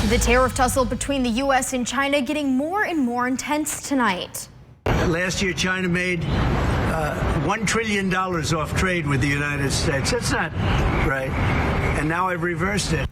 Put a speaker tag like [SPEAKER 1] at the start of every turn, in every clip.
[SPEAKER 1] The tariff tussle between the U.S. and China getting more and more intense tonight.
[SPEAKER 2] Last year, China made $1 trillion off trade with the United States. That's not right. And now I've reversed it.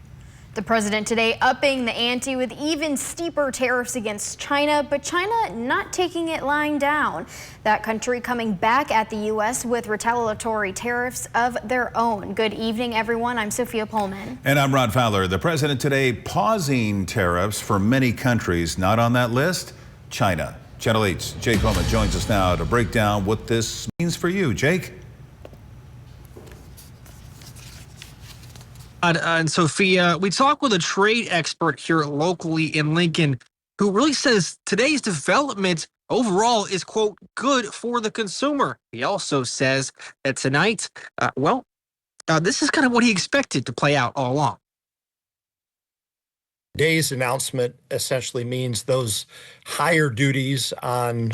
[SPEAKER 1] The president today upping the ante with even steeper tariffs against China, but China not taking it lying down. That country coming back at the U.S. with retaliatory tariffs of their own. Good evening, everyone. I'm Sophia Pullman.
[SPEAKER 3] And I'm Rod Fowler. The president today pausing tariffs for many countries. Not on that list, China. Channel 8's Jake Holman joins us now to break down what this means for you. Jake?
[SPEAKER 4] And Sophia, we talked with a trade expert here locally in Lincoln who really says today's development overall is, quote, good for the consumer. He also says that tonight, this is kind of what he expected to play out all along.
[SPEAKER 5] Today's announcement essentially means those higher duties on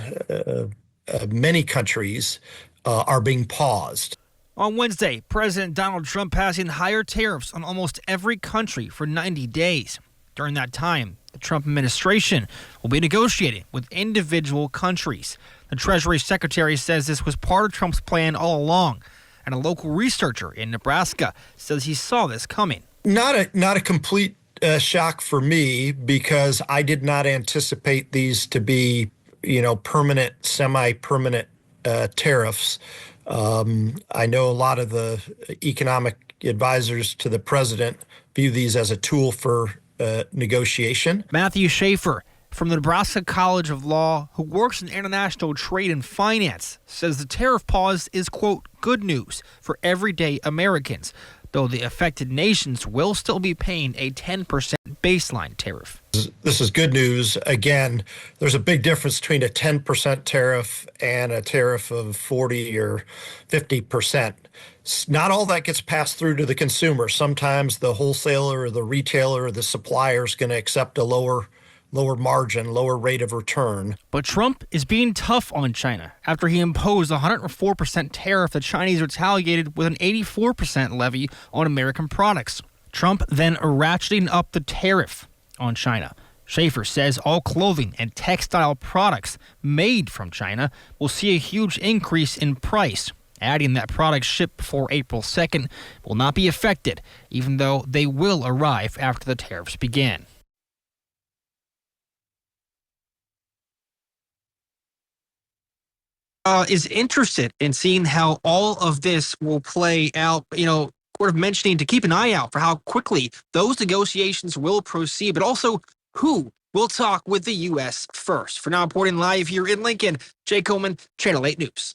[SPEAKER 5] many countries are being paused.
[SPEAKER 6] On Wednesday, President Donald Trump passing higher tariffs on almost every country for 90 days. During that time, the Trump administration will be negotiating with individual countries. The Treasury Secretary says this was part of Trump's plan all along, and a local researcher in Nebraska says he saw this coming.
[SPEAKER 5] Not a complete shock for me, because I did not anticipate these to be, permanent, semi-permanent tariffs. I know a lot of the economic advisors to the president view these as a tool for negotiation.
[SPEAKER 6] Matthew Schaefer from the Nebraska College of Law, who works in international trade and finance, says the tariff pause is, quote, good news for everyday Americans, though the affected nations will still be paying a 10% baseline tariff.
[SPEAKER 5] This is good news. Again, there's a big difference between a 10% tariff and a tariff of 40 or 50%. Not all that gets passed through to the consumer. Sometimes the wholesaler or the retailer or the supplier is going to accept a lower margin, lower rate of return.
[SPEAKER 6] But Trump is being tough on China after he imposed a 104% tariff. The Chinese retaliated with an 84% levy on American products. Trump then ratcheting up the tariff on China. Schaefer says all clothing and textile products made from China will see a huge increase in price, adding that products shipped before April 2nd will not be affected, even though they will arrive after the tariffs begin.
[SPEAKER 4] Is interested in seeing how all of this will play out, sort of mentioning to keep an eye out for how quickly those negotiations will proceed, but also who will talk with the U.S. first. For now, reporting live here in Lincoln, Jake Holman, Channel 8 News.